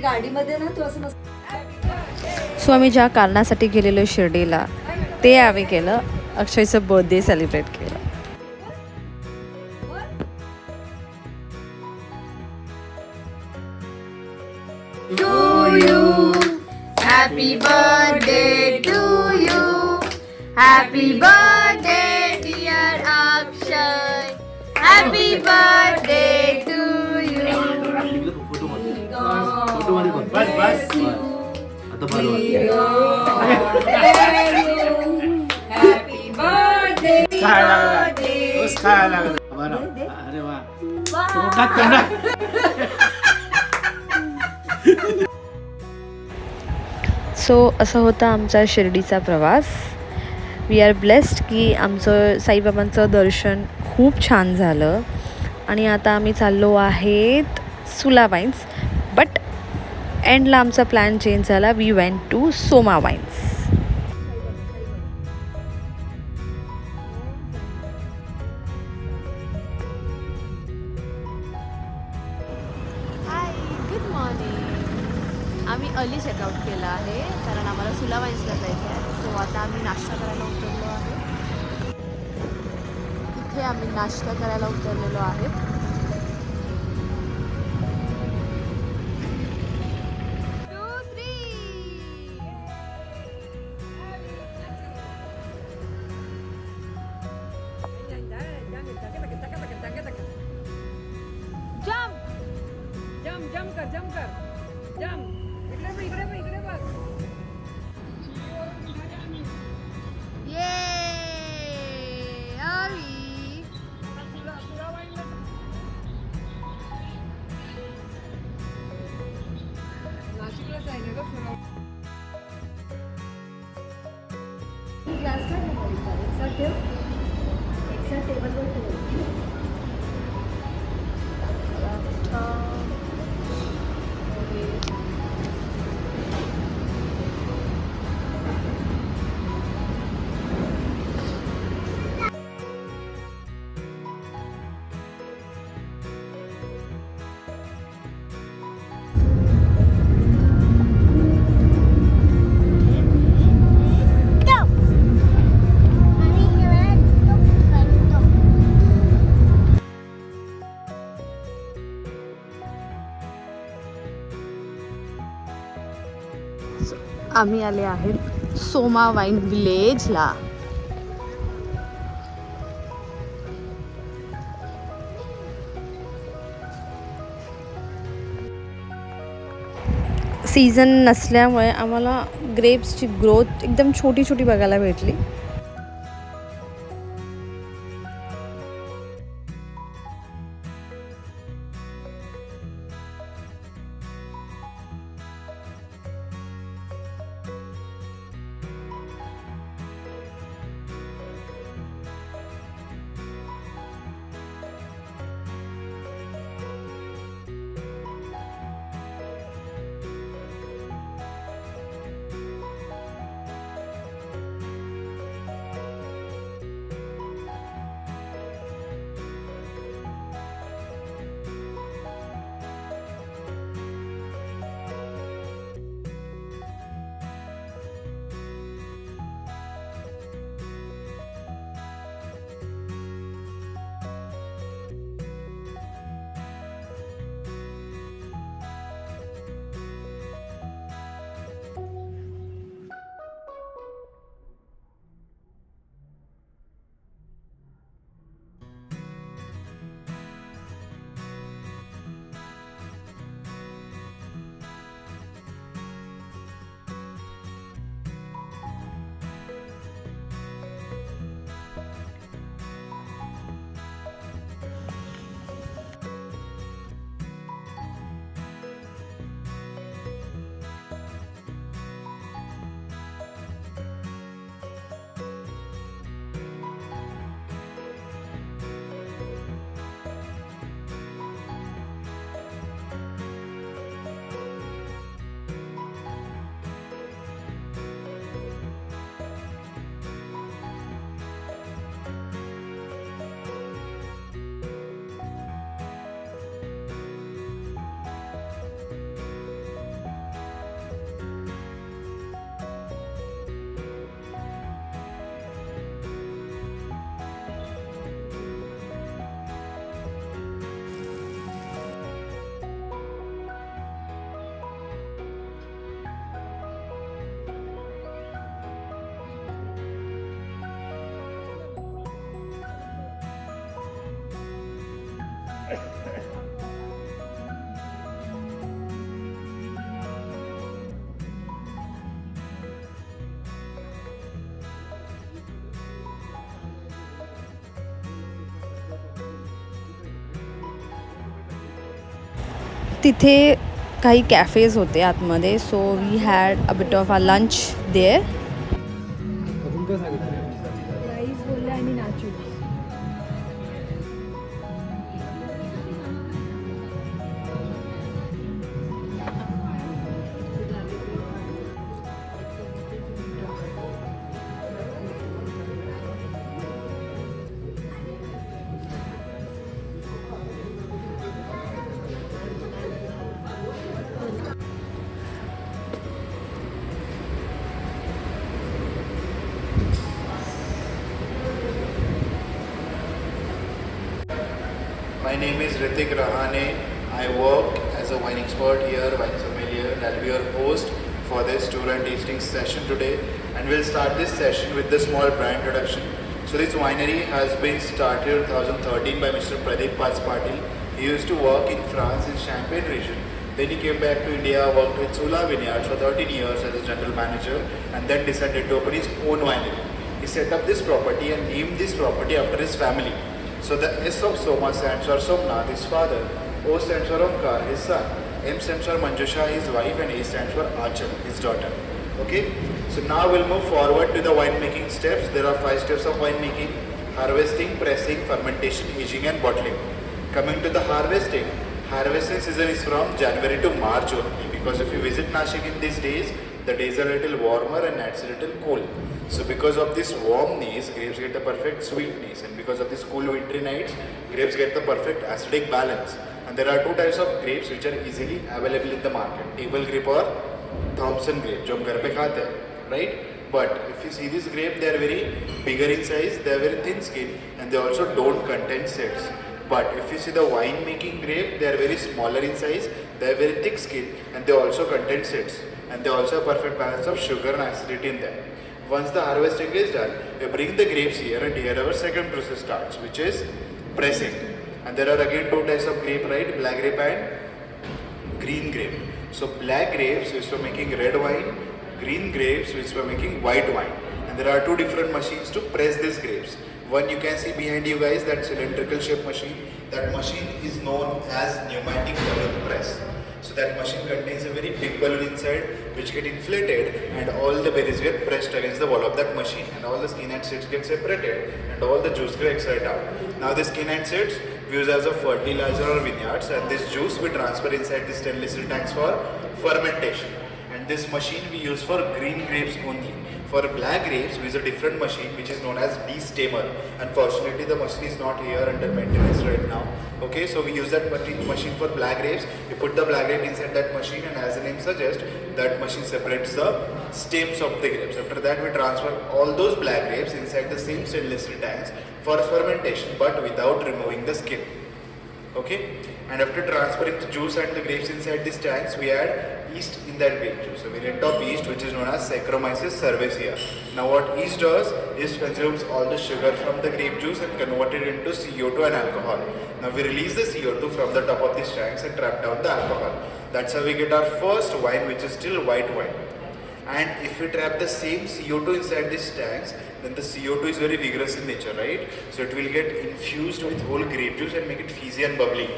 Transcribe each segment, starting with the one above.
गाडीमध्ये ना तू असं मस्त. सो आम्ही ज्या कारणासाठी गेलेलो शिर्डीला ते आम्ही केलं, अक्षयचं बर्थडे सेलिब्रेट केलं. Happy birthday to you. Happy birthday dear Akshay. Happy birthday to you. Happy birthday. अरे वा. सो असा होता आमचा शिर्डीचा प्रवास. वी आर ब्लेस्ड की आमचं साईबाबांचं दर्शन खूप छान झालं. आणि आता आम्ही चाललो आहेत सुला वाईन्स, बट एंडला आमचा प्लॅन चेंज झाला. We went to Soma wines. Hi, good morning. आम्ही अर्ली चेकआउट केलं आहे कारण आम्हाला सुला वाईन्सला जायचं आहे. सो आता आम्ही नाश्ता करायला उतरलो आहे. इथे आम्ही नाश्ता करायला उतरलेलो आहे. आम्ही आले आहेत सोमा वाईन विलेजला. सीझन नसल्यामुळे आम्हाला ग्रेप्सची ग्रोथ एकदम छोटी छोटी बघायला भेटली. तिथे काही कॅफेज होते आतमध्ये, so we had a bit of our lunch there. Rice बोलले आणि नाचूस. My name is Ritik Rahane. I work as a wine expert here, wine sommelier, and I'll be your host for this tour and tasting session today. And we'll start this session with the small brand introduction. So this winery has been started in 2013 by Mr. Pradeep Patspatil. He used to work in France in Champagne region. Then he came back to India, worked with Sula Vineyards for 13 years as a general manager, and then decided to open his own winery. He set up this property and named this property after his family. So the S of Soma stands for Somnath, his father. O stands for Omkar, his son. M stands for Manjusha, his wife, and A stands for Achal, his daughter. Okay? So now we'll move forward to the winemaking steps. There are 5 steps of winemaking: harvesting, pressing, fermentation, aging, and bottling. Coming to the harvesting season is from January to March only, because if you visit Nashik in these days, the days are a little warmer and nights a little cool. So because of this warmness, grapes get the perfect sweetness, and because of these cool wintry nights, grapes get the perfect acidic balance. And there are 2 types of grapes which are easily available in the market: table grape or Thompson grape, जो हम घर पे खाते हैं, right? But if you see this grape, they are very bigger in size, they are very thin skin, and they also don't contain seeds. But if you see the wine making grape, they are very smaller in size, they are very thick skin, and they also contain seeds, and they also have perfect balance of sugar and acidity in them. Once the harvesting is done, we bring the grapes here, and here our second process starts, which is pressing. And there are again 2 types of grape, right? Black grape and green grape. So black grapes which for making red wine, green grapes which for making white wine. And there are 2 different machines to press these grapes. One you can see behind you guys, that cylindrical shape machine. That machine is known as pneumatic balloon press. So that machine contains a very big balloon inside which get inflated, and all the berries get pressed against the wall of that machine, and all the skin and seeds get separated, and all the juice get extracted out. Now the skin and seeds we use as a fertilizer or vineyards, and this juice we transfer inside the stainless steel tanks for fermentation. And this machine we use for green grapes only. For black grapes, we use a different machine which is known as de-stemmer. Unfortunately, the machine is not here under maintenance right now. Okay, so we use that machine for black grapes. We put the black grape inside that machine, and as the name suggests, that machine separates the stems of the grapes. After that, we transfer all those black grapes inside the same stainless steel tanks for fermentation, but without removing the skin. Okay, and after transferring the juice and the grapes inside these tanks, we add yeast in that grape juice. So we variant of yeast which is known as Saccharomyces cerevisiae. Now what yeast does, yeast consumes all the sugar from the grape juice and convert it into CO2 and alcohol. Now we release the CO2 from the top of these tanks and trap down the alcohol. That's how we get our first wine, which is still white wine. And if we trap the same CO2 inside these tanks, then the CO2 is very vigorous in nature, right? So it will get infused with whole grape juice and make it fizzy and bubbly.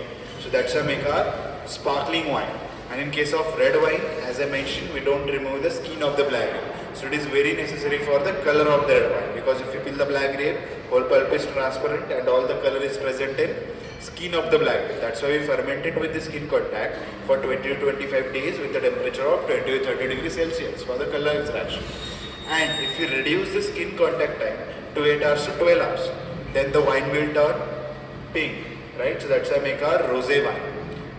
So that's how we make our sparkling wine. And in case of red wine, as I mentioned, we don't remove the skin of the black grape. So it is very necessary for the color of the red wine, because if you peel the black grape, whole pulp is transparent and all the color is present in skin of the black grape. That's why we ferment it with the skin contact for 20 to 25 days with a temperature of 20 to 30 degrees Celsius for the color extraction. And if you reduce the skin contact time to 8 hours to 12 hours, then the wine will turn pink, right? So that's why I make our rosé wine.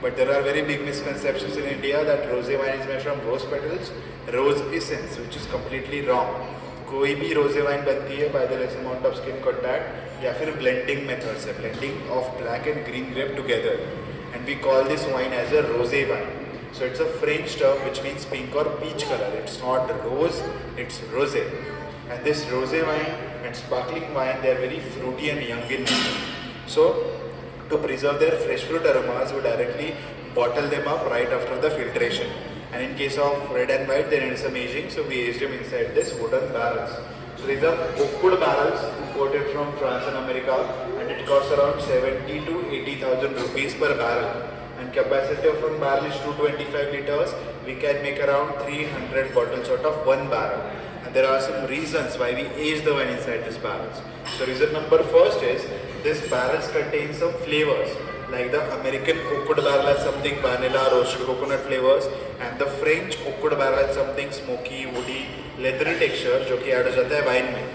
But there are very big misconceptions in India that rosé wine is made from rose petals, rose essence, which is completely wrong. कोई भी रोजे wine बनती है by the less amount of skin contact या फिर blending methods है, blending of black and green grape together, and we call this wine as a rosé wine. So it's a French term which means pink or peach color. It's not rose, it's rosé. And this rosé wine and sparkling wine, they are very fruity and young in nature. So to preserve their fresh fruit aromas, we directly bottle them up right after the filtration. And in case of red and white, they need some aging, so we aged them inside this wooden barrels. So these are oakwood barrels imported from France and America, and it costs around 70 to 80,000 rupees per barrel. and capacity of one barrel is 225 liters. We can make around 300 bottles out of one barrel. And there are some reasons why we age the wine inside these barrels. So reason number first is these barrels contain some flavors. Like the American oakwood barrel has something vanilla, roasted coconut flavors, and the French oakwood barrel has something smoky, woody, leathery texture, जो कि add हो जाता है wine में.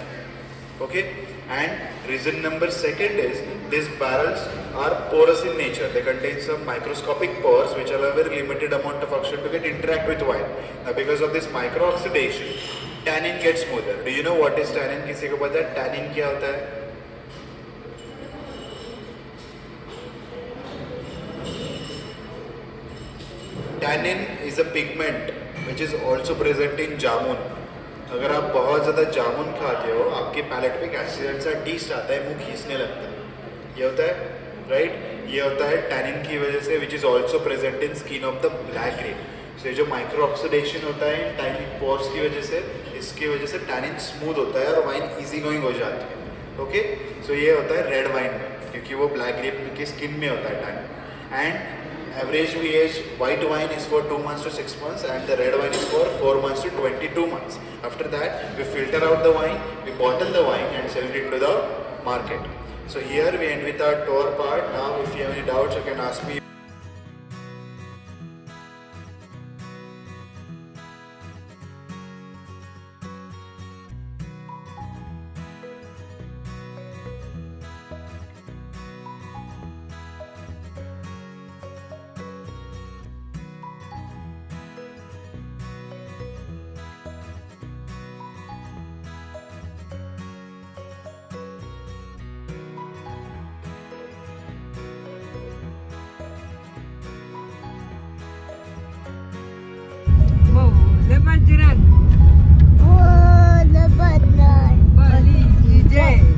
Okay, and reason number second is these barrels are porous in nature. They contain some microscopic pores which allow a very limited amount of oxygen to get interact with wine. Now because of this micro oxidation, tannin gets smoother. Do you know what is tannin? किसी को पता है tannin क्या होता है? Tannin is a pigment which is also present in जामुन. अगर आप बहुत ज़्यादा जामुन खाते हो, आपके पैलेट पे एसिड सा टेस्ट आता है, मुंह खींचने लगता है. ये होता है, राइट? ये होता है टैनिन की वजह से, which is also present in skin of the black grape. So ये जो माइक्रो ऑक्सीडेशन होता है टैनिन पोर्स की वजह से, इसकी वजह से टैनिन स्मूथ होता है और वाइन इजी गोइंग हो जाती है. ओके, सो ये होता है रेड वाइन में, क्योंकि वो ब्लैक ग्रेप की स्किन में होता है tannin. And average we age white wine is for 2 months to 6 months and the red wine is for 4 months to 22 months. After that, we filter out the wine, we bottle the wine and sell it to the market. So here we end with our tour part. Now if you have any doubts, you can ask me. Lebaran. Oh, Lebanon. Bali. DJ.